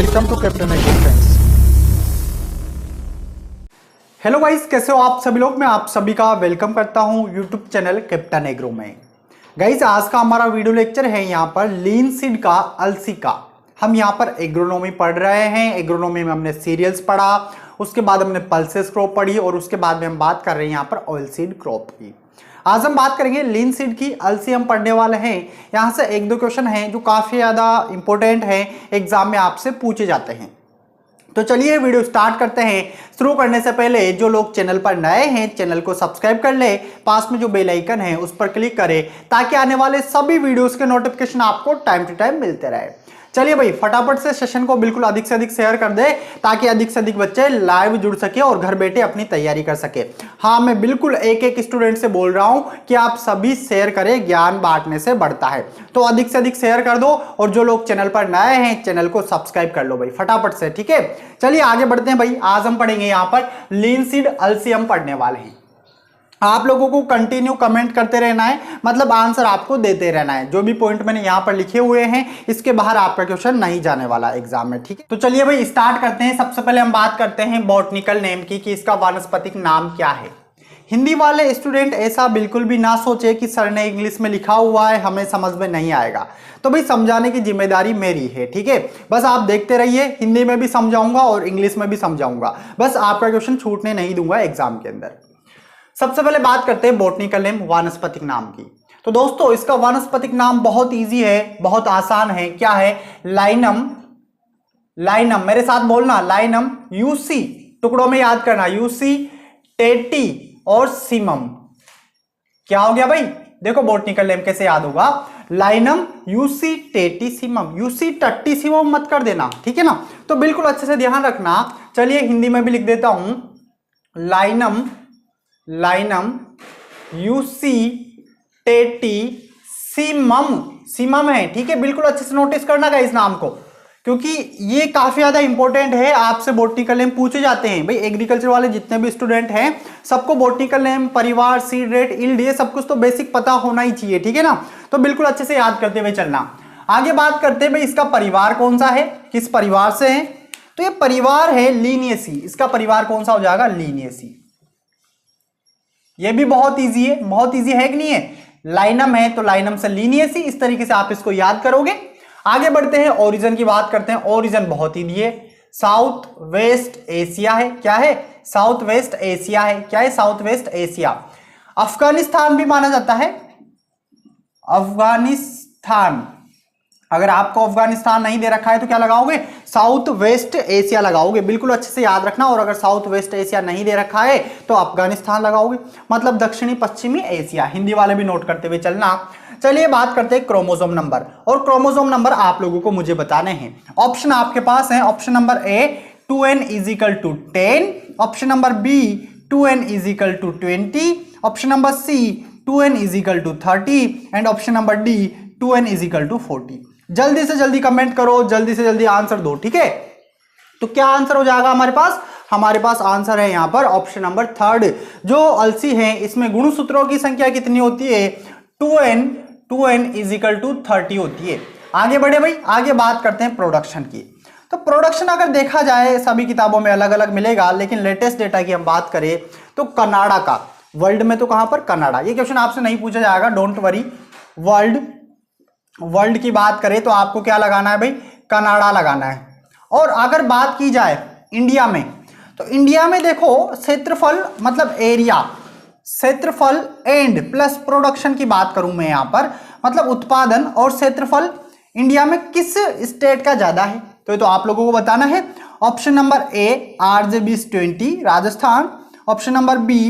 Welcome to Captain Agro friends. Hello guys, कैसे हो आप सभी लोग। मैं आप सभी का वेलकम करता हूं यूट्यूब चैनल कैप्टन एग्रो में। गाइस, आज का हमारा वीडियो लेक्चर है यहाँ पर लीन सीड का, अलसी का। हम यहाँ पर एग्रोनॉमी पढ़ रहे हैं। एग्रोनॉमी में हमने सीरियल्स पढ़ा, उसके बाद हमने पल्सेस क्रॉप पढ़ी और उसके बाद में हम बात कर रहे हैं यहाँ पर ऑयल सीड क्रॉप की। आज हम बात करेंगे लीन सीड की, अलसी हम पढ़ने वाले हैं। यहाँ से एक दो क्वेश्चन हैं जो काफी ज्यादा इंपॉर्टेंट हैं, एग्जाम में आपसे पूछे जाते हैं। तो चलिए वीडियो स्टार्ट करते हैं। शुरू करने से पहले जो लोग चैनल पर नए हैं, चैनल को सब्सक्राइब कर ले, पास में जो बेल आइकन है उस पर क्लिक करें ताकि आने वाले सभी वीडियोस के नोटिफिकेशन आपको टाइम टू टाइम मिलते रहे। चलिए भाई, फटाफट से सेशन को बिल्कुल अधिक से अधिक शेयर कर दे ताकि अधिक से अधिक बच्चे लाइव जुड़ सके और घर बैठे अपनी तैयारी कर सके। हाँ, मैं बिल्कुल एक एक स्टूडेंट से बोल रहा हूं कि आप सभी शेयर करें, ज्ञान बांटने से बढ़ता है। तो अधिक से अधिक शेयर कर दो और जो लोग चैनल पर नए हैं चैनल को सब्सक्राइब कर लो भाई फटाफट से, ठीक है। चलिए आगे बढ़ते हैं भाई। आज हम पढ़ेंगे यहाँ पर लीन सीड, अलसी हम पढ़ने वाले हैं। आप लोगों को कंटिन्यू कमेंट करते रहना है, मतलब आंसर आपको देते रहना है। जो भी पॉइंट मैंने यहाँ पर लिखे हुए हैं इसके बाहर आपका क्वेश्चन नहीं जाने वाला एग्जाम में, ठीक है। तो चलिए भाई स्टार्ट करते हैं। सबसे पहले हम बात करते हैं बॉटनिकल नेम की कि इसका वानस्पतिक नाम क्या है। हिंदी वाले स्टूडेंट ऐसा बिल्कुल भी ना सोचे कि सर ने इंग्लिश में लिखा हुआ है, हमें समझ में नहीं आएगा। तो भाई समझाने की जिम्मेदारी मेरी है, ठीक है। बस आप देखते रहिए, हिंदी में भी समझाऊंगा और इंग्लिश में भी समझाऊंगा। बस आपका क्वेश्चन छूटने नहीं दूंगा एग्जाम के अंदर। सबसे पहले बात करते हैं बॉटनिकल नेम, वानस्पतिक नाम की। तो दोस्तों इसका वानस्पतिक नाम बहुत इजी है, बहुत आसान है। क्या है? लाइनम। लाइनम मेरे साथ बोलना, लाइनम, यूसी टुकड़ों में याद करना, यूसी, टेटी और सीमम। क्या हो गया भाई? देखो बॉटनिकल नेम कैसे याद होगा, लाइनम, यूसी, टेटी, सीमम। यूसी टट्टी सीमम मत कर देना, ठीक है ना। तो बिल्कुल अच्छे से ध्यान रखना। चलिए हिंदी में भी लिख देता हूं, लाइनम, लाइनम, यूसी, टेटी, सीमम। सीमम है, ठीक है। बिल्कुल अच्छे से नोटिस करना इस नाम को, क्योंकि ये काफी ज्यादा इंपॉर्टेंट है। आपसे बॉटनिकल नेम पूछे जाते हैं भाई। एग्रीकल्चर वाले जितने भी स्टूडेंट हैं सबको बॉटनिकल नेम, परिवार, सीड रेट, यील्ड, ये सब कुछ तो बेसिक पता होना ही चाहिए, ठीक है ना। तो बिल्कुल अच्छे से याद करते हुए चलना। आगे बात करते हैं भाई इसका परिवार कौन सा है, किस परिवार से है। तो ये परिवार है लीनियेसी। इसका परिवार कौन सा हो जाएगा? लीनियेसी। ये भी बहुत इजी है, बहुत इजी है कि नहीं है। लाइनम है तो लाइनम से लीनियेसी, इस तरीके से आप इसको याद करोगे। आगे बढ़ते हैं, ओरिजिन की बात करते हैं। ओरिजिन बहुत इजी है, साउथ वेस्ट एशिया है। क्या है? साउथ वेस्ट एशिया है। क्या है? South west Asia. अफगानिस्तान भी माना जाता है, अफगानिस्तान। अगर आपको अफगानिस्तान नहीं दे रखा है तो क्या लगाओगे? साउथ वेस्ट एशिया लगाओगे। बिल्कुल अच्छे से याद रखना। और अगर साउथ वेस्ट एशिया नहीं दे रखा है तो अफगानिस्तान लगाओगे, मतलब दक्षिणी पश्चिमी एशिया। हिंदी वाले भी नोट करते हुए चलना। चलिए बात करते हैं क्रोमोसोम नंबर। और क्रोमोसोम नंबर आप लोगों को मुझे बताने हैं। ऑप्शन आपके पास है। Option number A 2n = 10, option number B 2n = 20, option number C 2n = 30 and option number D 2n = 40। जल्दी से जल्दी कमेंट करो, जल्दी से जल्दी आंसर दो, ठीक है। तो क्या आंसर हो जाएगा हमारे पास? हमारे पास आंसर है यहां पर ऑप्शन नंबर थर्ड। जो अलसी है इसमें गुणसूत्रों की संख्या कितनी होती है? 2n = 30 होती है। आगे बढ़े भाई, आगे बात करते हैं प्रोडक्शन की। तो प्रोडक्शन अगर देखा जाए सभी किताबों में अलग अलग मिलेगा, लेकिन लेटेस्ट डेटा की हम बात करें तो कनाडा का, वर्ल्ड में तो कहां पर? कनाडा। ये क्वेश्चन आपसे नहीं पूछा जाएगा, डोंट वरी। वर्ल्ड की बात करें तो आपको क्या लगाना है भाई? कनाडा लगाना है। और अगर बात की जाए इंडिया में, तो इंडिया में देखो क्षेत्रफल, मतलब एरिया, क्षेत्रफल एंड प्लस प्रोडक्शन की बात करूं मैं यहां पर, मतलब उत्पादन और क्षेत्रफल इंडिया में किस स्टेट का ज्यादा है? तो ये तो आप लोगों को बताना है। Option number A RJ20 Rajasthan, option number B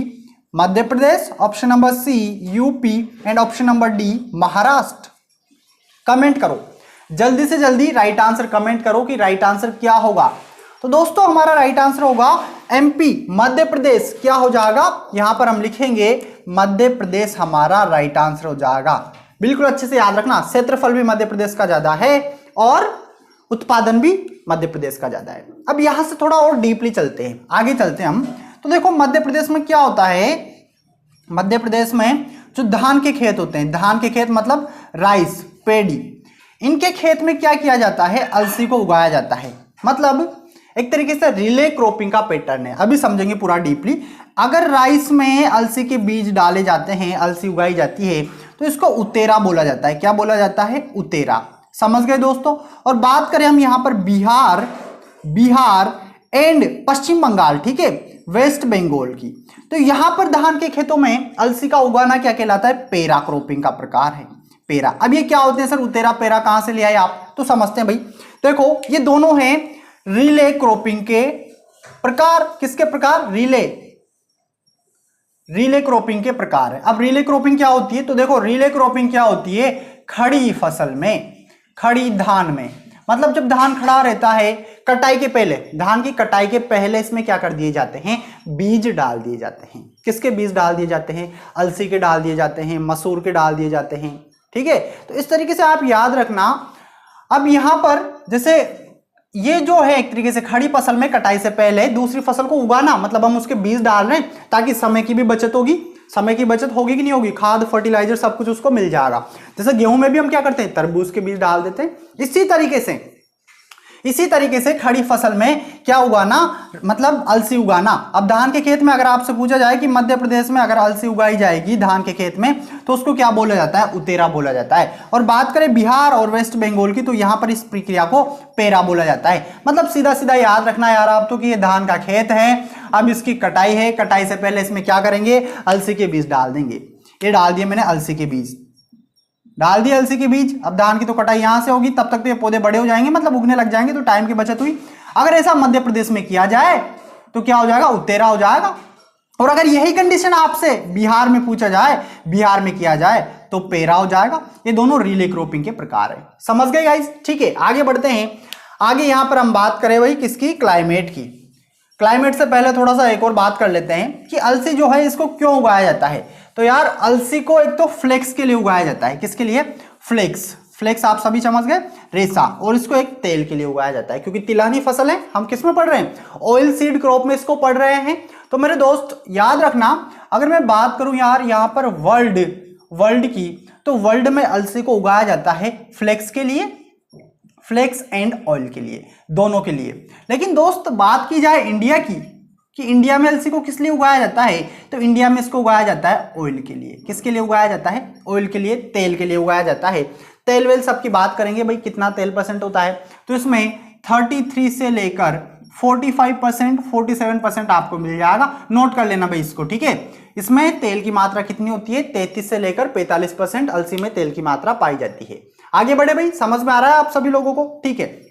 Madhya Pradesh, option number C UP and option number D Maharashtra. Comment करो जल्दी से जल्दी, राइट आंसर कमेंट करो कि राइट आंसर क्या होगा। तो दोस्तों हमारा राइट आंसर होगा एमपी, मध्य प्रदेश। क्या हो जाएगा? यहां पर हम लिखेंगे मध्य प्रदेश, हमारा राइट आंसर हो जाएगा। बिल्कुल अच्छे से याद रखना, क्षेत्रफल भी मध्य प्रदेश का ज्यादा है और उत्पादन भी मध्य प्रदेश का ज्यादा है। अब यहां से थोड़ा और डीपली चलते हैं, आगे चलते हैं हम। तो देखो मध्य प्रदेश में क्या होता है, मध्य प्रदेश में जो धान के खेत होते हैं, धान के खेत मतलब राइस, पेडी, इनके खेत में क्या किया जाता है? अलसी को उगाया जाता है। मतलब एक तरीके से रिले क्रॉपिंग का पैटर्न है। अभी समझेंगे पूरा डीपली। अगर राइस में अलसी के बीज डाले जाते हैं, अलसी उगाई जाती है, तो इसको उतेरा बोला जाता है। क्या बोला जाता है? उतेरा। समझ गए दोस्तों। और बात करें हम यहां पर बिहार एंड पश्चिम बंगाल, ठीक है, वेस्ट बंगाल की, तो यहां पर धान के खेतों में अलसी का उगाना क्या कहलाता है? पेरा क्रॉपिंग का प्रकार है, पेरा। अब ये क्या होते हैं सर? उतेरा पेरा कहां से ले आए आप? तो समझते हैं भाई। देखो ये दोनों हैं रिले क्रॉपिंग के प्रकार। किसके प्रकार? रिले क्रॉपिंग के प्रकार है। अब रिले क्रॉपिंग क्या होती है? तो देखो रिले क्रॉपिंग क्या होती है? खड़ी फसल में, खड़ी धान में, मतलब जब धान खड़ा रहता है, कटाई के पहले, धान की कटाई के पहले इसमें क्या कर दिए जाते हैं? बीज डाल दिए जाते हैं। किसके बीज डाल दिए जाते हैं? अलसी के डाल दिए जाते हैं, मसूर के डाल दिए जाते हैं, ठीक है। तो इस तरीके से आप याद रखना। अब यहां पर जैसे ये जो है एक तरीके से खड़ी फसल में कटाई से पहले दूसरी फसल को उगाना, मतलब हम उसके बीज डाल रहे हैं ताकि समय की भी बचत होगी। समय की बचत होगी कि नहीं होगी? खाद, फर्टिलाइजर सब कुछ उसको मिल जाएगा। जैसे गेहूं में भी हम क्या करते हैं? तरबूज के बीज डाल देते हैं। इसी तरीके से खड़ी फसल में क्या उगाना? मतलब अलसी उगाना। अब धान के खेत में अगर आपसे पूछा जाए कि मध्य प्रदेश में अगर अलसी उगाई जाएगी धान के खेत में, तो उसको क्या बोला जाता है? उतेरा बोला जाता है। और बात करें बिहार और वेस्ट बंगाल की, तो यहां पर इस प्रक्रिया को पेरा बोला जाता है। मतलब सीधा सीधा याद रखना यार आप तो कि ये धान का खेत है, अब इसकी कटाई है, कटाई से पहले इसमें क्या करेंगे? अलसी के बीज डाल देंगे। ये डाल दिए मैंने अलसी के बीज, डाल दिए अलसी के बीज। अब धान की तो कटाई यहां से होगी, तब तक तो ये पौधे बड़े हो जाएंगे, मतलब उगने लग जाएंगे, तो टाइम की बचत हुई। अगर ऐसा मध्य प्रदेश में किया जाए तो क्या हो जाएगा? उतेरा हो जाएगा। और अगर यही कंडीशन आपसे बिहार में पूछा जाए, बिहार में किया जाए, तो पेरा हो जाएगा। ये दोनों रिले क्रॉपिंग के प्रकार है। समझ गए गाइस? ठीक है, आगे बढ़ते हैं। आगे यहां पर हम बात करें भाई किसकी? क्लाइमेट की। क्लाइमेट से पहले थोड़ा सा एक और बात कर लेते हैं कि अलसी जो है इसको क्यों उगाया जाता है। तो यार अलसी को एक तो फ्लेक्स के लिए उगाया जाता है। किसके लिए? फ्लेक्स आप सभी समझ गए, रेशा। और इसको एक तेल के लिए उगाया जाता है, क्योंकि तिलहनी फसल है। हम किस में पढ़ रहे हैं? ऑयल सीड क्रॉप में इसको पढ़ रहे हैं। तो मेरे दोस्त याद रखना, अगर मैं बात करूं यार यहां पर वर्ल्ड की, तो वर्ल्ड में अलसी को उगाया जाता है फ्लेक्स के लिए, फ्लेक्स एंड ऑयल के लिए, दोनों के लिए। लेकिन दोस्त बात की जाए इंडिया की, कि इंडिया में अलसी को किस लिए उगाया जाता है, तो इंडिया में इसको उगाया जाता है ऑयल के लिए। किसके लिए उगाया जाता है? ऑयल के लिए, तेल के लिए उगाया जाता है। तेल वेल सबकी बात करेंगे भाई, कितना तेल परसेंट होता है, तो इसमें 33 से लेकर 45%, 47% आपको मिल जाएगा। नोट कर लेना भाई इसको, ठीक है। इसमें तेल की मात्रा कितनी होती है? 33 से लेकर 45% अलसी में तेल की मात्रा पाई जाती है। आगे बढ़े भाई, समझ में आ रहा है आप सभी लोगों को? ठीक है,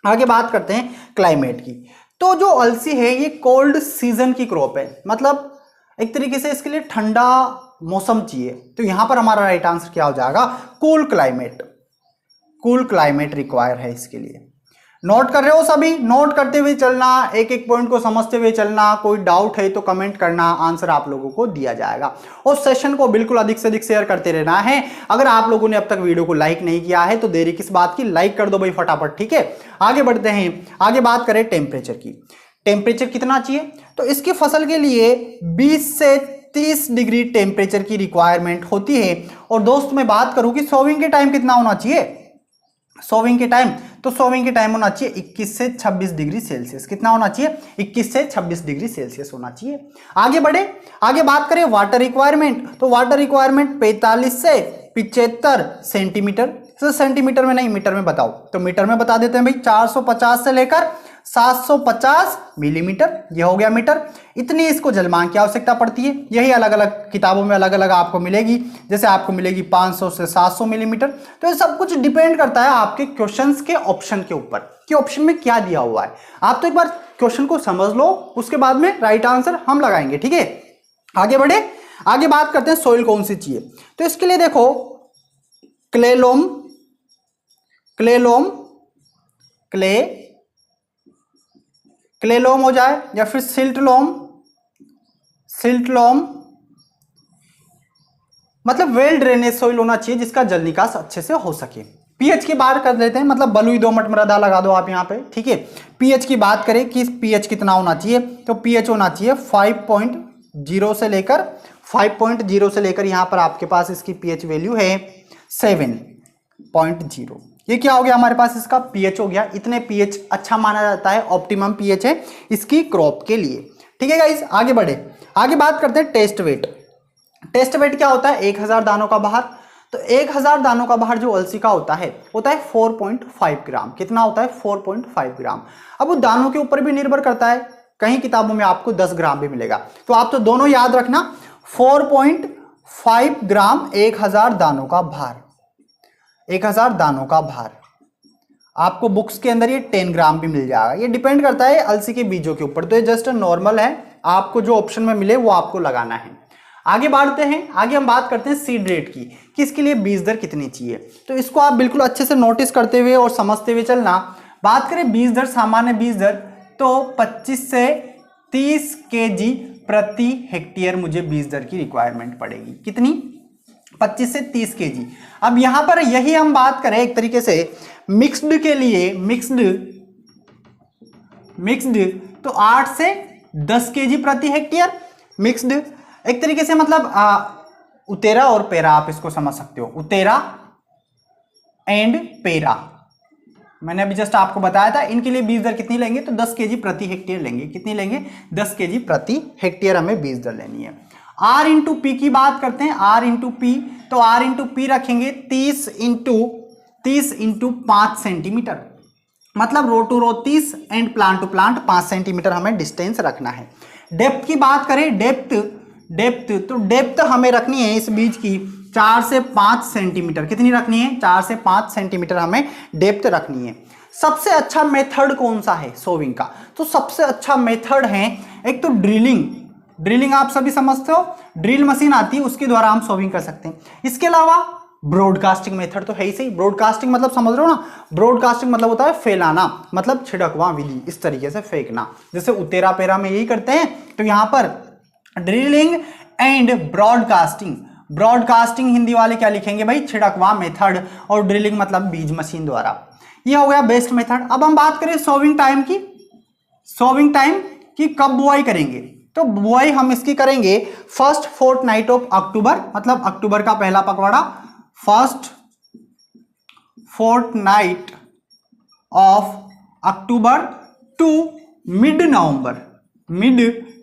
आगे बात करते हैं क्लाइमेट की। तो जो अलसी है ये कोल्ड सीजन की क्रॉप है, मतलब एक तरीके से इसके लिए ठंडा मौसम चाहिए। तो यहां पर हमारा राइट आंसर क्या हो जाएगा? कूल क्लाइमेट रिक्वायर है इसके लिए। नोट कर रहे हो सभी? नोट करते हुए चलना, एक एक पॉइंट को समझते हुए चलना। कोई डाउट है तो कमेंट करना, आंसर आप लोगों को दिया जाएगा। और सेशन को बिल्कुल अधिक से अधिक शेयर करते रहना है। अगर आप लोगों ने अब तक वीडियो को लाइक नहीं किया है तो देरी किस बात की, लाइक कर दो भाई फटाफट, ठीक है। आगे बढ़ते हैं, आगे बात करें टेम्परेचर की। टेम्परेचर कितना चाहिए? तो इसकी फसल के लिए 20 से 30 डिग्री टेम्परेचर की रिक्वायरमेंट होती है। और दोस्त मैं बात करूं कि सोविंग के टाइम कितना होना चाहिए? सोविंग के टाइम, तो सोविंग के टाइम होना चाहिए 21 से 26 डिग्री सेल्सियस। कितना होना चाहिए? 21 से 26 डिग्री सेल्सियस होना चाहिए। आगे बढ़े, आगे बात करें वाटर रिक्वायरमेंट। तो वाटर रिक्वायरमेंट 45 से 75 सेंटीमीटर। तो सेंटीमीटर में नहीं, मीटर में बताओ। तो मीटर में बता देते हैं भाई, 450 से लेकर 750 मिलीमीटर, ये हो गया मीटर। इतनी इसको जलमांग की आवश्यकता पड़ती है। यही अलग अलग किताबों में अलग अलग आपको मिलेगी। जैसे आपको मिलेगी 500 से 700 मिलीमीटर। तो ये सब कुछ डिपेंड करता है आपके क्वेश्चंस के ऑप्शन के ऊपर, कि ऑप्शन में क्या दिया हुआ है। आप तो एक बार क्वेश्चन को समझ लो, उसके बाद में राइट आंसर हम लगाएंगे, ठीक है। आगे बढ़े, आगे बात करते हैं सॉइल कौन सी चाहिए। तो इसके लिए देखो क्लेलोम हो जाए, या फिर सिल्टलोम, मतलब वेल ड्रेनेज सॉइल होना चाहिए जिसका जल निकास अच्छे से हो सके। पीएच की बात कर लेते हैं, मतलब बलुई दोमट मृदा लगा दो आप यहाँ पे, ठीक है। पीएच की बात करें कि पीएच कितना होना चाहिए, तो पीएच होना चाहिए 5.0 से लेकर यहाँ पर आपके पास इसकी पीएच वैल्यू है 7.0। ये क्या हो गया हमारे पास, इसका पीएच हो गया। इतने पीएच अच्छा माना जाता है, ऑप्टिमम पीएच है इसकी क्रॉप के लिए। ठीक है गाइस, आगे बढ़े, आगे बात करते हैं टेस्ट वेट। टेस्ट वेट क्या होता है, 1000 दानों का बाहर। तो 1000 दानों का बाहर जो अलसी का होता है 4.5 ग्राम। कितना होता है, 4.5 ग्राम। अब वो दानों के ऊपर भी निर्भर करता है, कहीं किताबों में आपको 10 ग्राम भी मिलेगा। तो आप तो दोनों याद रखना, 4.5 ग्राम 1000 दानों का भार। 1000 दानों का भार आपको बुक्स के अंदर ये 10 ग्राम भी मिल जाएगा। ये डिपेंड करता है अलसी के बीजों के ऊपर। तो ये जस्ट नॉर्मल है, आपको जो ऑप्शन में मिले वो आपको लगाना है। आगे बढ़ते हैं, आगे हम बात करते हैं सीड रेट की, कि इसके लिए बीज दर कितनी चाहिए। तो इसको आप बिल्कुल अच्छे से नोटिस करते हुए और समझते हुए चलना। बात करें बीज दर, सामान्य बीज दर, तो 25 से 30 केजी प्रति हेक्टेयर मुझे बीज दर की रिक्वायरमेंट पड़ेगी। कितनी, 25 से 30 केजी। अब यहां पर यही हम बात करें एक तरीके से मिक्स्ड के लिए, मिक्स्ड तो 8 से 10 केजी प्रति हेक्टेयर मिक्स्ड। एक तरीके से मतलब उतेरा और पेरा आप इसको समझ सकते हो, उतेरा एंड पेरा। मैंने अभी जस्ट आपको बताया था इनके लिए बीज दर कितनी लेंगे, तो 10 केजी प्रति हेक्टेयर लेंगे। कितनी लेंगे, 10 केजी प्रति हेक्टेयर हमें बीज दर लेनी है। आर इंटू पी की बात करते हैं, आर इंटू पी, तो आर इंटू पी रखेंगे 30 इंटू 5 सेंटीमीटर, मतलब row to row 30 and plant to plant 5 centimetre हमें डिस्टेंस रखना है। डेप्थ की बात करें, डेप्थ हमें रखनी है इस बीज की 4 से 5 सेंटीमीटर। कितनी रखनी है, 4 से 5 सेंटीमीटर हमें डेप्थ रखनी है। सबसे अच्छा मेथड कौन सा है सोविंग का, तो सबसे अच्छा मेथड है एक तो ड्रिलिंग आप सभी समझते हो, ड्रिल मशीन आती है उसके द्वारा हम सोविंग कर सकते हैं। इसके अलावा ब्रॉडकास्टिंग मेथड तो है ही सही। ब्रॉडकास्टिंग मतलब समझ रहे हो ना, ब्रॉडकास्टिंग मतलब होता है फैलाना, मतलब छिड़कवा विधि, इस तरीके से फेंकना, जैसे उतेरा पेरा में यही करते हैं। तो यहां पर ड्रिलिंग एंड ब्रॉडकास्टिंग हिंदी वाले क्या लिखेंगे भाई, छिड़कवा मेथड, और ड्रिलिंग मतलब बीज मशीन द्वारा। ये हो गया बेस्ट मेथड। अब हम बात करें सोविंग टाइम की कब बुआई करेंगे, तो बुआई हम इसकी करेंगे फर्स्ट फोर्टनाइट ऑफ अक्टूबर, मतलब अक्टूबर का पहला पखवाड़ा, first fortnight of October to mid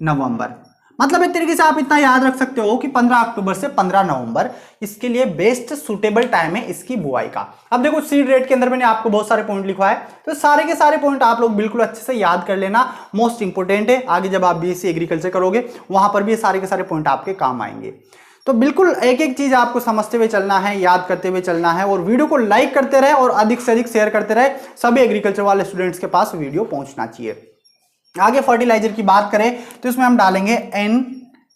November. मतलब एक तरीके से आप इतना याद रख सकते हो कि 15 अक्टूबर से 15 नवंबर इसके लिए बेस्ट सुटेबल टाइम है इसकी बुआई का। अब देखो सीड रेट के अंदर मैंने आपको बहुत सारे पॉइंट लिखवाए, तो सारे के सारे पॉइंट आप लोग बिल्कुल अच्छे से याद कर लेना, मोस्ट इंपोर्टेंट है। आगे जब आप बीएससी एग्रीकल्चर करोगे वहां पर भी ये सारे के सारे पॉइंट आपके काम आएंगे। तो बिल्कुल एक एक चीज आपको समझते हुए चलना है, याद करते हुए चलना है, और वीडियो को लाइक करते रहे और अधिक से अधिक शेयर करते रहे। सभी एग्रीकल्चर वाले स्टूडेंट्स के पास वीडियो पहुंचना चाहिए। आगे फर्टिलाइजर की बात करें तो इसमें हम डालेंगे N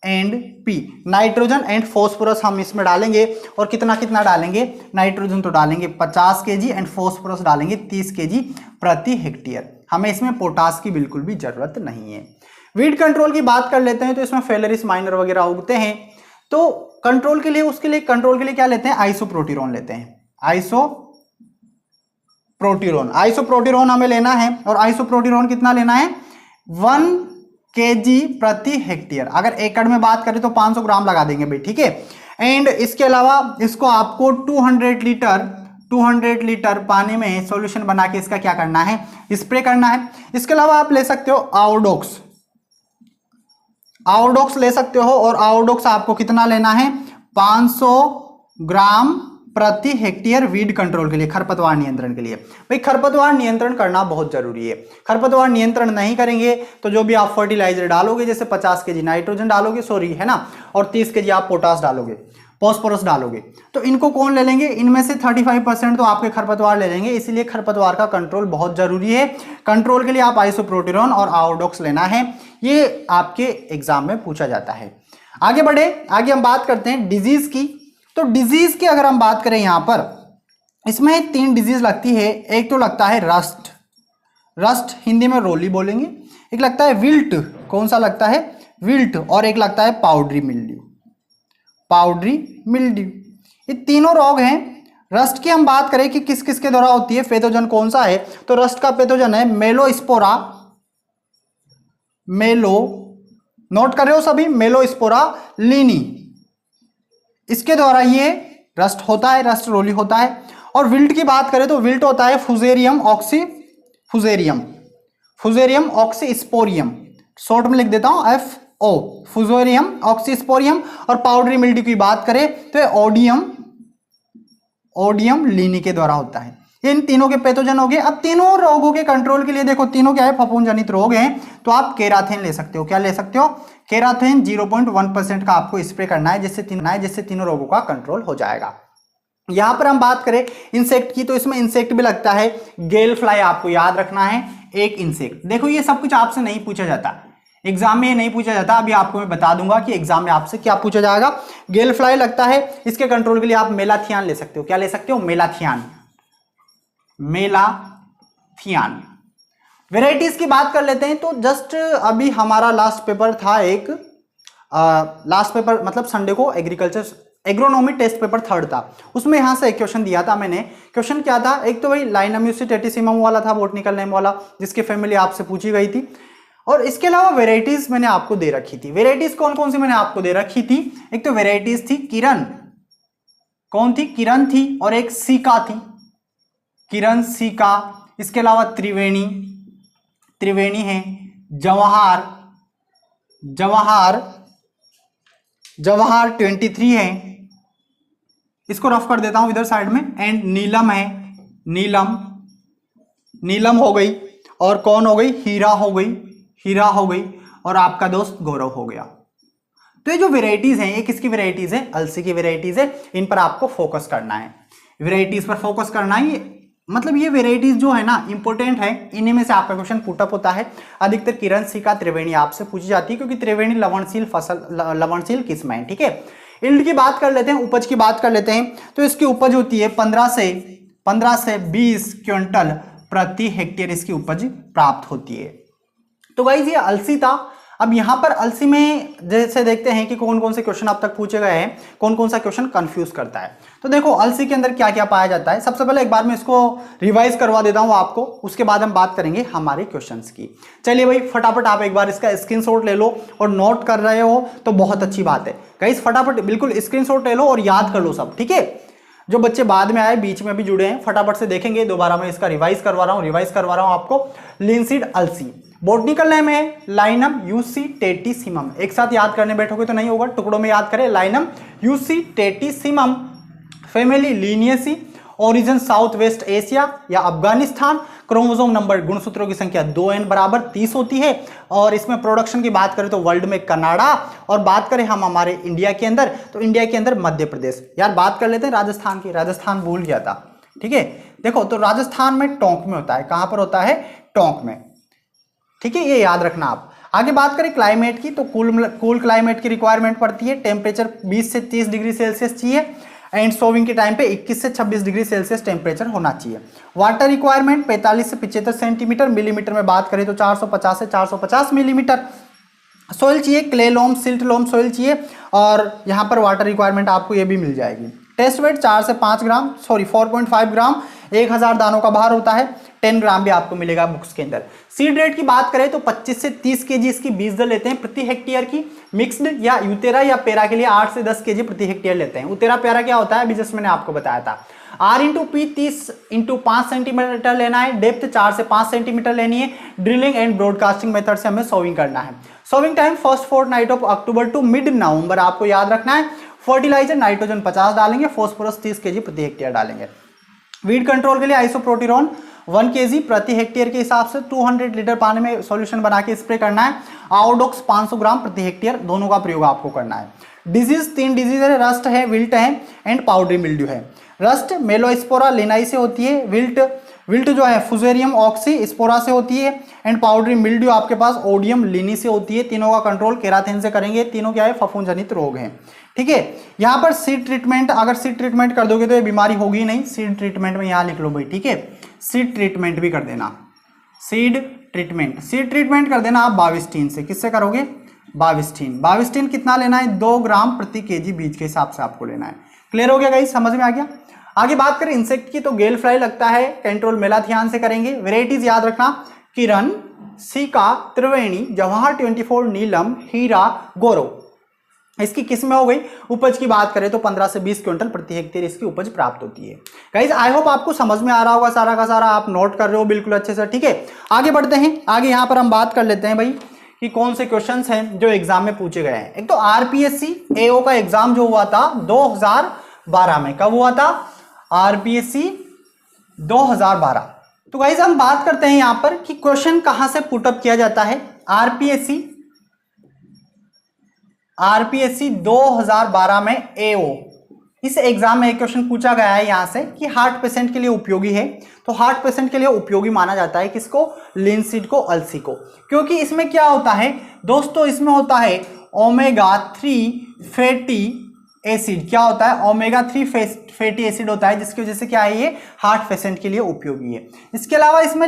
and P, nitrogen and phosphorus हम इसमें डालेंगे। और कितना कितना डालेंगे, नाइट्रोजन तो डालेंगे 50 केजी एंड फॉस्फोरस डालेंगे 30 केजी प्रति हेक्टेयर। हमें इसमें पोटास की बिल्कुल भी जरूरत नहीं है। वीड कंट्रोल की बात कर लेते हैं, तो इसमें फेलरिस माइनर वगैरह उगते हैं, तो कंट्रोल के लिए क्या लेते हैं, आइसोप्रोटीरोन लेते हैं। आइसोप्रोटीरोन हमें लेना है, और आइसोप्रोटीरोन कितना लेना है, 1 केजी प्रति हेक्टेयर। अगर एकड़ में बात करें तो 500 ग्राम लगा देंगे भाई, ठीक है। एंड इसके अलावा इसको आपको 200 लीटर पानी में सॉल्यूशन बना के इसका क्या करना है, स्प्रे करना है। इसके अलावा आप ले सकते हो आउडोक्स ले सकते हो, और आउडोक्स आपको कितना लेना है, 500 ग्राम प्रति हेक्टेयर वीड कंट्रोल के लिए, खरपतवार नियंत्रण के लिए। भाई खरपतवार नियंत्रण करना बहुत जरूरी है। खरपतवार नियंत्रण नहीं करेंगे तो जो भी आप फर्टिलाइजर डालोगे, जैसे 50 केजी नाइट्रोजन डालोगे, है ना, और 30 केजी आप पोटास डालोगे, फॉस्फोरस डालोगे, तो इनको कौन ले लेंगे, इनमें से 35% तो आपके खरपतवार ले लेंगे। इसलिए खरपतवार का कंट्रोल बहुत जरूरी है। कंट्रोल के लिए आप आइसोप्रोटीरोन और आउडोक्स लेना है, ये आपके एग्जाम में पूछा जाता है। आगे बढ़े, आगे हम बात करते हैं डिजीज की। तो डिजीज की अगर हम बात करें, यहां पर इसमें 3 डिजीज लगती है। एक तो लगता है रस्ट हिंदी में रोली बोलेंगे, एक लगता है विल्ट, कौन सा लगता है, विल्ट, और एक लगता है पाउडरी मिल्ड्यू। ये तीनों रोग हैं। रस्ट की हम बात करें कि किस किस के द्वारा होती है, पैथोजन कौन सा है, तो रस्ट का पैथोजन है मेलोस्पोरा, नोट कर रहे हो सभी, मेलोस्पोरा लीनी, इसके द्वारा ये रस्ट होता है, रस्ट रोली होता है। और विल्ट की बात करें तो विल्ट होता है फुजेरियम ऑक्सीस्पोरियम, शॉर्ट में लिख देता हूं FO, फुजेरियम ऑक्सीस्पोरियम। और पाउडरी मिल्ड्यू की बात करें तो ओडियम लीनी के द्वारा होता है। इन तीनों के पैथोजन हो गए। अब तीनों रोगों के कंट्रोल के लिए देखो, तीनों क्या है, फफूंद जनित रोग हैं, तो आप केराथेन ले सकते हो। क्या ले सकते हो? केराथेन 0.1% का आपको स्प्रे करना है, जिससे तीनों रोगों का कंट्रोल हो जाएगा। यहां पर हम बात करें इंसेक्ट की, तो इसमें इंसेक्ट भी लगता है, गेल फ्लाई आपको याद रखना है, एक इंसेक्ट। देखो ये सब कुछ आपसे नहीं पूछा जाता, एग्जाम में ये नहीं पूछा जाता। अभी आपको मैं बता दूंगा कि एग्जाम में आपसे क्या पूछा जाएगा। गेल फ्लाई लगता है, इसके कंट्रोल के लिए आप मेलाथियान ले सकते हो। क्या ले सकते हो? मेलाथियान। वेराइटीज की बात कर लेते हैं, तो जस्ट अभी हमारा लास्ट पेपर था एक, लास्ट पेपर मतलब संडे को एग्रोनॉमी टेस्ट पेपर 3rd था, उसमें यहां से एक क्वेश्चन दिया था मैंने। क्वेश्चन क्या था? एक तो भाई लाइनम यूसिटेटिसिमम वाला था, बोटनिकल नेम वाला, जिसकी फैमिली आपसे पूछी गई थी। और इसके अलावा वेराइटीज मैंने आपको दे रखी थी। वेराइटीज कौन कौन सी मैंने आपको दे रखी थी? एक तो वेराइटीज थी किरण, कौन थी? किरण थी, और एक सीका थी, किरण सीका। इसके अलावा त्रिवेणी है, जवाहर 23 है, इसको रफ कर देता हूं इधर साइड में। एंड नीलम है, नीलम हो गई, और कौन हो गई? हीरा हो गई, और आपका दोस्त गौरव हो गया। तो ये जो वेराइटीज हैं, ये किसकी वेराइटीज है? अलसी की वेराइटीज है। इन पर आपको फोकस करना है, वेराइटीज पर फोकस करना है। मतलब ये वेराइटीज जो है ना इंपॉर्टेंट है, इन्हीं में से आपका क्वेश्चन पुटअप होता है। अधिकतर किरण सीका त्रिवेणी आपसे पूछी जाती है, क्योंकि त्रिवेणी लवणशील किस्म है। ठीक है, यील्ड की बात कर लेते हैं, उपज की बात कर लेते हैं। तो इसकी उपज होती है 15 से 20 क्विंटल प्रति हेक्टेयर, इसकी उपज प्राप्त होती है। तो गाइस ये अलसी था। अब यहां पर अलसी में जैसे देखते हैं कि कौन कौन से क्वेश्चन अब तक पूछे गए हैं, कौन कौन सा क्वेश्चन कंफ्यूज करता है। तो देखो अलसी के अंदर क्या क्या पाया जाता है। सबसे पहले एक बार मैं इसको रिवाइज करवा देता हूं आपको, उसके बाद हम बात करेंगे हमारे क्वेश्चंस की। चलिए भाई फटाफट आप एक बार इसका स्क्रीनशॉट ले लो, और नोट कर रहे हो तो बहुत अच्छी बात है। गाइस फटाफट बिल्कुल स्क्रीनशॉट ले लो और याद कर लो सब, ठीक है। जो बच्चे बाद में आए, बीच में भी जुड़े हैं, फटाफट से देखेंगे। दोबारा मैं इसका रिवाइज करवा रहा हूं आपको। लिनसीड अलसी, बोटनिकल नेम है लाइनम यूसिटेटिसिमम। एक साथ याद करने बैठोगे तो नहीं होगा, टुकड़ों में याद करें। Linum usitatissimum, family Linaceae, origin south west Asia या अफगानिस्तान। क्रोमोसोम नंबर, गुणसूत्रों की संख्या 2n बराबर 30 होती है। और इसमें प्रोडक्शन की बात करें तो वर्ल्ड में कनाडा, और बात करें हम हमारे इंडिया के अंदर, तो इंडिया के अंदर मध्य प्रदेश। यार बात कर लेते हैं राजस्थान की, राजस्थान भूल गया था। ठीक है, देखो तो राजस्थान में टोंक में होता है। कहां पर होता है? टोंक में। ठीक है, ये याद रखना आप। आगे बात करें क्लाइमेट की, तो कूल क्लाइमेट की रिक्वायरमेंट पड़ती है। टेम्परेचर 20 से 30 डिग्री सेल्सियस चाहिए, एंड सोविंग के टाइम पे 21 से 26 डिग्री सेल्सियस टेम्परेचर होना चाहिए। वाटर रिक्वायरमेंट 45 से 75 सेंटीमीटर, मिलीमीटर में बात करें तो 450 से 450 मिलीमीटर। सोइल चाहिए क्ले लोम, सिल्ट लोम सोइल चाहिए, और यहाँ पर वाटर रिक्वायरमेंट आपको ये भी मिल जाएगी। टेस्ट वेट 4.5 ग्राम 1000 दानों का भार होता है। 10 ग्राम भी आपको मिलेगा बुक्स के अंदर। सीड रेट की बात करें तो 25 से 30 केजी इसकी बीज दर लेते हैं प्रति हेक्टेयर की। मिक्स्ड या यूतेरा या पेरा के लिए 8 से 10 केजी प्रति हेक्टेयर लेते हैं। उतेरा पेरा क्या होता है अभी जस्ट मैंने आपको बताया था। R/P 30/5 सेंटीमीटर लेना है। डेप्थ 4 से 5 सेंटीमीटर लेनी है। ड्रिलिंग एंड ब्रॉडकास्टिंग मेथड से हमें सोविंग करना है। Sowing time first fortnight of October to mid November आपको याद रखना है। फर्टिलाइजर नाइट्रोजन 50 डालेंगे, फॉस्फोरस 30 केजी प्रति हेक्टेयर डालेंगे। वीड कंट्रोल के लिए आइसोप्रोटिरोन 1 केजी प्रति हेक्टेयर के हिसाब से 200 लीटर पानी में सॉल्यूशन बना के स्प्रे करना है। आउडोक्स 500 ग्राम प्रति हेक्टेयर, दोनों का प्रयोग आपको करना है। डिजीज 3 डिजीज है, रस्ट है, विल्ट है एंड पाउडरी मिल्ड्यू है। रस्ट मेलोस्पोरा लिनाई से होती है। विल्ट जो है फुजेरियम ऑक्सी स्पोरा से होती है। एंड पाउडरी मिल्ड्यू आपके पास ओडियम लिनी से होती है। तीनों का कंट्रोल केराथिन से करेंगे। तीनों क्या है? फफूंद जनित रोग हैं। ठीक है, यहाँ पर सीड ट्रीटमेंट, अगर सीड ट्रीटमेंट कर दोगे तो ये बीमारी होगी नहीं। सीड ट्रीटमेंट में यहाँ लिख लो भाई, ठीक है। सीड ट्रीटमेंट भी कर देना। सीड ट्रीटमेंट कर देना आप बाविस्टीन से। किससे करोगे? बाविस्टीन कितना लेना है? 2 ग्राम प्रति केजी बीज के हिसाब से आपको लेना है। क्लियर हो गया गाइस? समझ में आ गया? आगे बात करें इंसेक्ट की, तो गेल फ्लाई लगता है, कंट्रोल मेलाथियान से करेंगे। वेराइटीज याद रखना, किरण, सीका, त्रिवेणी, जवाहर 24, नीलम, हीरा, गौरव। इसकी किस्में हो गई। उपज की बात करें तो 15 से 20 क्विंटल प्रति हेक्टेयर इसकी उपज प्राप्त होती है। गाइज आई होप आपको समझ में आ रहा होगा सारा का सारा, आप नोट कर रहे हो बिल्कुल अच्छे से, ठीक है। आगे बढ़ते हैं, आगे यहाँ पर हम बात कर लेते हैं भाई कि कौन से क्वेश्चंस हैं जो एग्जाम में पूछे गए हैं। एक तो आरपीएससी एओ का एग्जाम जो हुआ था 2012 में, कब हुआ था? आरपीएससी 2012। तो गाइज हम बात करते हैं यहां पर कि क्वेश्चन कहां से पुटअप किया जाता है। आरपीएससी 2012 में एओ, इस एग्जाम में एक क्वेश्चन पूछा गया है यहां से कि हार्ट पेशेंट के लिए उपयोगी है। तो हार्ट पेशेंट के लिए उपयोगी माना जाता है किसको? लिनसीड को, अलसी को। क्योंकि इसमें क्या होता है दोस्तों, इसमें होता है ओमेगा 3 फैटी एसिड। क्या होता है? ओमेगा 3 फैटी एसिड होता है, जिसकी वजह से क्या है, ये हार्ट पेशेंट के लिए उपयोगी है। इसके अलावा इसमें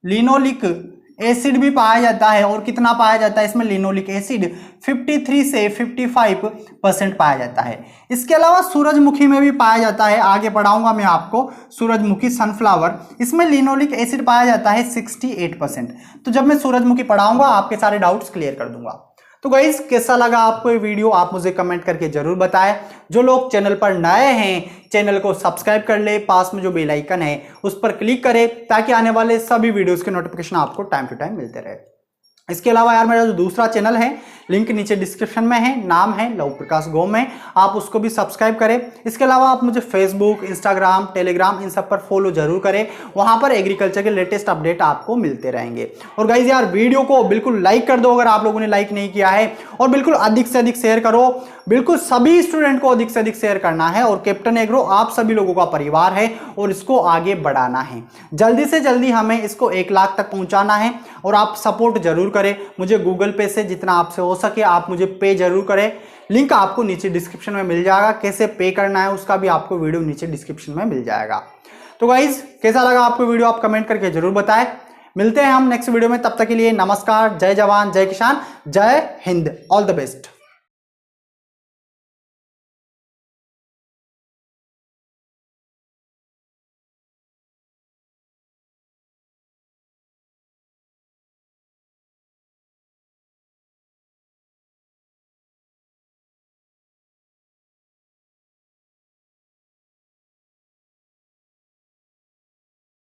लिनोलिक एसिड भी पाया जाता है। और कितना पाया जाता है इसमें? लिनोलिक एसिड 53 से 55% पाया जाता है। इसके अलावा सूरजमुखी में भी पाया जाता है, आगे पढ़ाऊंगा मैं आपको। सूरजमुखी, सनफ्लावर, इसमें लिनोलिक एसिड पाया जाता है 68%। तो जब मैं सूरजमुखी पढ़ाऊंगा आपके सारे डाउट्स क्लियर कर दूंगा। तो गाइस कैसा लगा आपको ये वीडियो, आप मुझे कमेंट करके जरूर बताएं। जो लोग चैनल पर नए हैं चैनल को सब्सक्राइब कर ले, पास में जो बेल आइकन है उस पर क्लिक करें ताकि आने वाले सभी वीडियोस के नोटिफिकेशन आपको टाइम टू टाइम मिलते रहे। इसके अलावा यार मेरा जो दूसरा चैनल है, लिंक नीचे डिस्क्रिप्शन में है, नाम है लव प्रकाश गोमे, आप उसको भी सब्सक्राइब करें। इसके अलावा आप मुझे फेसबुक, इंस्टाग्राम, टेलीग्राम इन सब पर फॉलो जरूर करें, वहां पर एग्रीकल्चर के लेटेस्ट अपडेट आपको मिलते रहेंगे। और गाइज यार वीडियो को बिल्कुल लाइक कर दो अगर आप लोगों ने लाइक नहीं किया है, और बिल्कुल अधिक से अधिक शेयर करो। बिल्कुल सभी स्टूडेंट को अधिक से अधिक शेयर करना है। और कैप्टन एग्रो आप सभी लोगों का परिवार है और इसको आगे बढ़ाना है। जल्दी से जल्दी हमें इसको 1 लाख तक पहुंचाना है। और आप सपोर्ट जरूर करें मुझे, गूगल पे से जितना आपसे हो सके आप मुझे पे जरूर करें। लिंक आपको नीचे डिस्क्रिप्शन में मिल जाएगा, कैसे पे करना है उसका भी आपको वीडियो नीचे डिस्क्रिप्शन में मिल जाएगा। तो गाइज कैसा लगा आपको वीडियो, आप कमेंट करके जरूर बताएं। मिलते हैं हम नेक्स्ट वीडियो में, तब तक के लिए नमस्कार, जय जवान, जय किसान, जय हिंद, ऑल द बेस्ट।